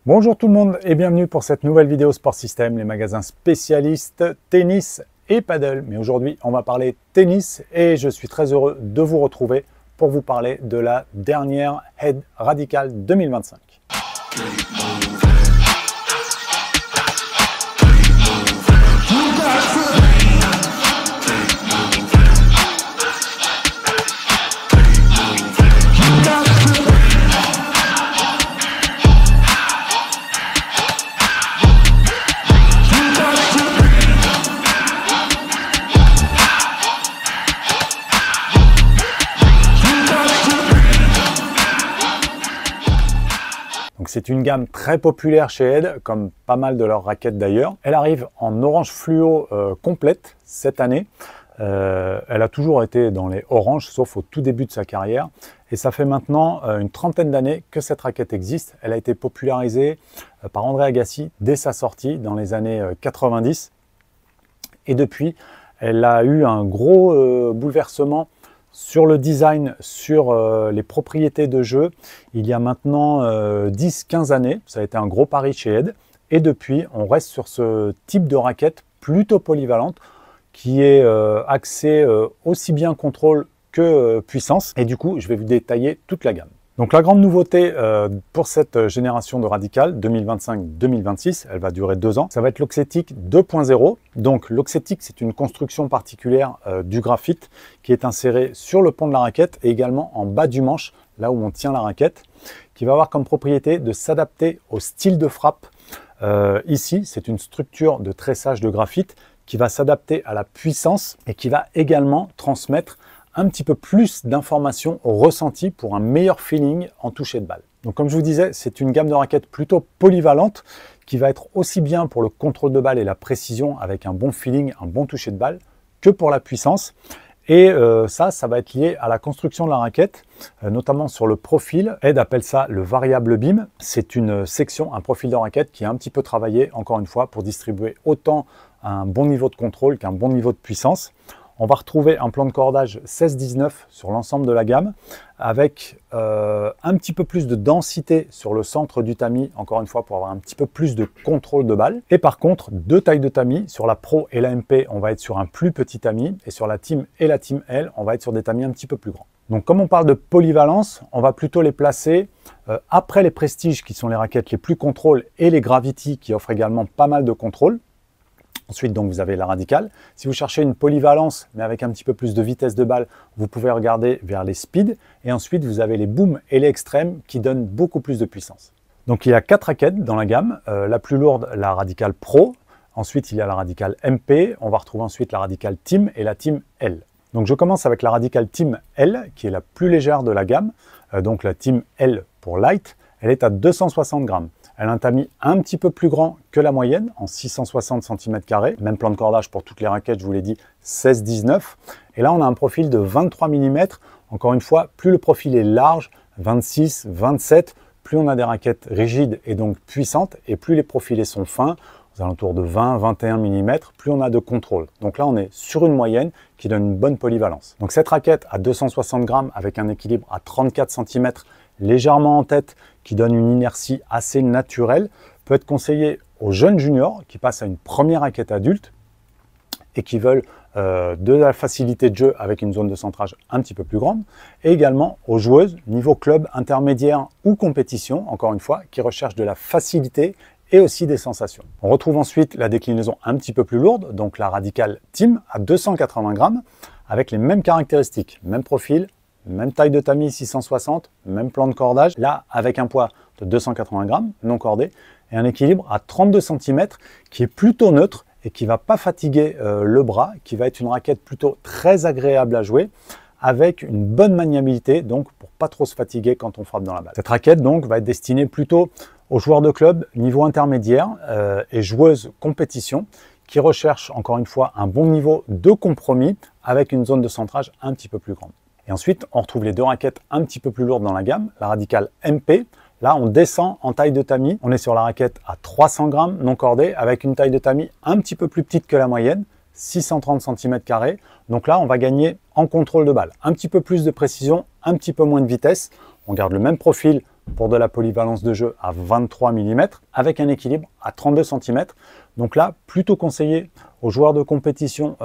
Bonjour tout le monde et bienvenue pour cette nouvelle vidéo Sport System, les magasins spécialistes tennis et paddle. Mais aujourd'hui, on va parler tennis et je suis très heureux de vous retrouver pour vous parler de la dernière Head Radical 2025. C'est une gamme très populaire chez Head, comme pas mal de leurs raquettes d'ailleurs. Elle arrive en orange fluo complète cette année. Elle a toujours été dans les oranges, sauf au tout début de sa carrière. Et ça fait maintenant une trentaine d'années que cette raquette existe. Elle a été popularisée par André Agassi dès sa sortie dans les années 90. Et depuis, elle a eu un gros bouleversement sur le design, sur les propriétés de jeu. Il y a maintenant 10-15 années, ça a été un gros pari chez Head. Et depuis, on reste sur ce type de raquette plutôt polyvalente qui est axée aussi bien contrôle que puissance. Et du coup, je vais vous détailler toute la gamme. Donc la grande nouveauté pour cette génération de Radical 2025-2026, elle va durer 2 ans, ça va être l'Oxetic 2.0. Donc l'Oxetic, c'est une construction particulière du graphite qui est inséré sur le pont de la raquette et également en bas du manche, là où on tient la raquette, qui va avoir comme propriété de s'adapter au style de frappe. Ici, c'est une structure de tressage de graphite qui va s'adapter à la puissance et qui va également transmettre un petit peu plus d'informations au ressenti pour un meilleur feeling en toucher de balle. Donc comme je vous disais, c'est une gamme de raquettes plutôt polyvalente qui va être aussi bien pour le contrôle de balle et la précision avec un bon feeling, un bon toucher de balle, que pour la puissance. Et ça va être lié à la construction de la raquette, notamment sur le profil. Head appelle ça le variable beam. C'est une section, un profil de raquette qui est un petit peu travaillé, encore une fois, pour distribuer autant un bon niveau de contrôle qu'un bon niveau de puissance. On va retrouver un plan de cordage 16-19 sur l'ensemble de la gamme avec un petit peu plus de densité sur le centre du tamis, encore une fois pour avoir un petit peu plus de contrôle de balle. Et par contre, 2 tailles de tamis. Sur la Pro et la MP, on va être sur un plus petit tamis et sur la Team et la Team L, on va être sur des tamis un petit peu plus grands. Donc comme on parle de polyvalence, on va plutôt les placer après les Prestige qui sont les raquettes les plus contrôle et les Gravity qui offrent également pas mal de contrôle. Ensuite, donc, vous avez la Radical. Si vous cherchez une polyvalence, mais avec un petit peu plus de vitesse de balle, vous pouvez regarder vers les Speed. Et ensuite, vous avez les Boom et les Extreme qui donnent beaucoup plus de puissance. Donc, il y a 4 raquettes dans la gamme. La plus lourde, la Radical Pro. Ensuite, il y a la Radical MP. On va retrouver ensuite la Radical Team et la Team L. Donc, je commence avec la Radical Team L, qui est la plus légère de la gamme. Donc, la Team L pour Light, elle est à 260 grammes. Elle a un tamis un petit peu plus grand que la moyenne, en 660 cm². Même plan de cordage pour toutes les raquettes, je vous l'ai dit, 16-19. Et là, on a un profil de 23 mm. Encore une fois, plus le profil est large, 26, 27, plus on a des raquettes rigides et donc puissantes, et plus les profilés sont fins, aux alentours de 20-21 mm, plus on a de contrôle. Donc là, on est sur une moyenne qui donne une bonne polyvalence. Donc cette raquette à 260 grammes avec un équilibre à 34 cm, légèrement en tête, qui donne une inertie assez naturelle, peut être conseillé aux jeunes juniors qui passent à une première raquette adulte et qui veulent de la facilité de jeu avec une zone de centrage un petit peu plus grande, et également aux joueuses niveau club intermédiaire ou compétition, encore une fois, qui recherchent de la facilité et aussi des sensations. On retrouve ensuite la déclinaison un petit peu plus lourde, donc la Radical Team à 280 grammes, avec les mêmes caractéristiques, même profil, même taille de tamis 660, même plan de cordage, là avec un poids de 280 grammes, non cordé, et un équilibre à 32 cm qui est plutôt neutre et qui ne va pas fatiguer le bras, qui va être une raquette plutôt très agréable à jouer, avec une bonne maniabilité, donc pour pas trop se fatiguer quand on frappe dans la balle. Cette raquette donc va être destinée plutôt aux joueurs de club niveau intermédiaire et joueuses compétition, qui recherchent encore une fois un bon niveau de compromis avec une zone de centrage un petit peu plus grande. Et ensuite, on retrouve les 2 raquettes un petit peu plus lourdes dans la gamme, la Radical MP. Là, on descend en taille de tamis. On est sur la raquette à 300 grammes non cordée avec une taille de tamis un petit peu plus petite que la moyenne, 630 cm². Donc là, on va gagner en contrôle de balle. Un petit peu plus de précision, un petit peu moins de vitesse. On garde le même profil pour de la polyvalence de jeu à 23 mm, avec un équilibre à 32 cm. Donc là, plutôt conseillé aux joueurs de compétition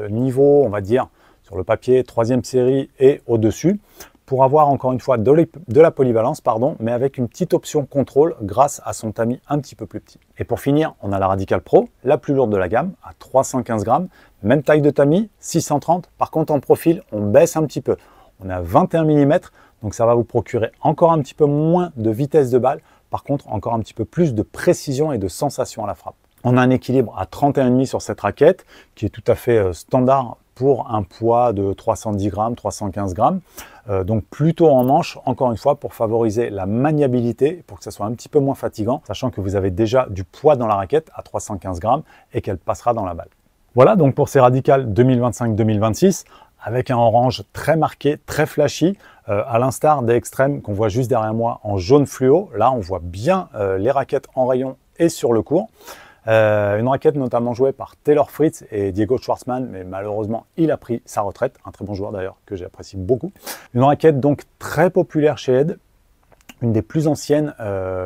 niveau, on va dire, sur le papier, 3e série et au-dessus, pour avoir encore une fois de la polyvalence, mais avec une petite option contrôle grâce à son tamis un petit peu plus petit. Et pour finir, on a la Radical Pro, la plus lourde de la gamme, à 315 grammes, même taille de tamis, 630. Par contre, en profil, on baisse un petit peu. On est à 21 mm, donc ça va vous procurer encore un petit peu moins de vitesse de balle. Par contre, encore un petit peu plus de précision et de sensation à la frappe. On a un équilibre à 31,5 sur cette raquette, qui est tout à fait standard pour un poids de 310 grammes, 315 grammes. Donc plutôt en manche, encore une fois, pour favoriser la maniabilité, pour que ça soit un petit peu moins fatigant, sachant que vous avez déjà du poids dans la raquette à 315 grammes et qu'elle passera dans la balle. Voilà donc pour ces Radical 2025-2026, avec un orange très marqué, très flashy, à l'instar des extrêmes qu'on voit juste derrière moi en jaune fluo. Là, on voit bien les raquettes en rayon et sur le court. Une raquette notamment jouée par Taylor Fritz et Diego Schwartzman, mais malheureusement il a pris sa retraite, un très bon joueur d'ailleurs que j'apprécie beaucoup. Une raquette donc très populaire chez Ed, une des plus anciennes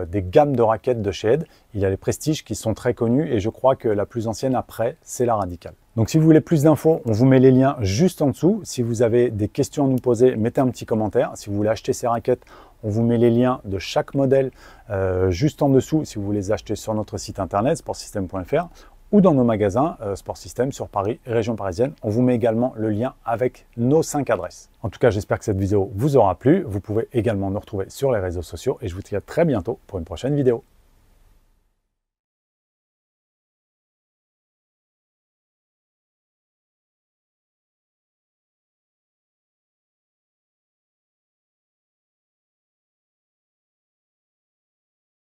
des gammes de raquettes de chez Ed. Il y a les Prestige qui sont très connus et je crois que la plus ancienne après c'est la Radical. Donc si vous voulez plus d'infos, on vous met les liens juste en dessous. Si vous avez des questions à nous poser, mettez un petit commentaire. Si vous voulez acheter ces raquettes, on vous met les liens de chaque modèle juste en dessous si vous voulez les acheter sur notre site internet sportsystem.fr ou dans nos magasins Sport System sur Paris et région parisienne. On vous met également le lien avec nos 5 adresses. En tout cas, j'espère que cette vidéo vous aura plu. Vous pouvez également nous retrouver sur les réseaux sociaux et je vous dis à très bientôt pour une prochaine vidéo.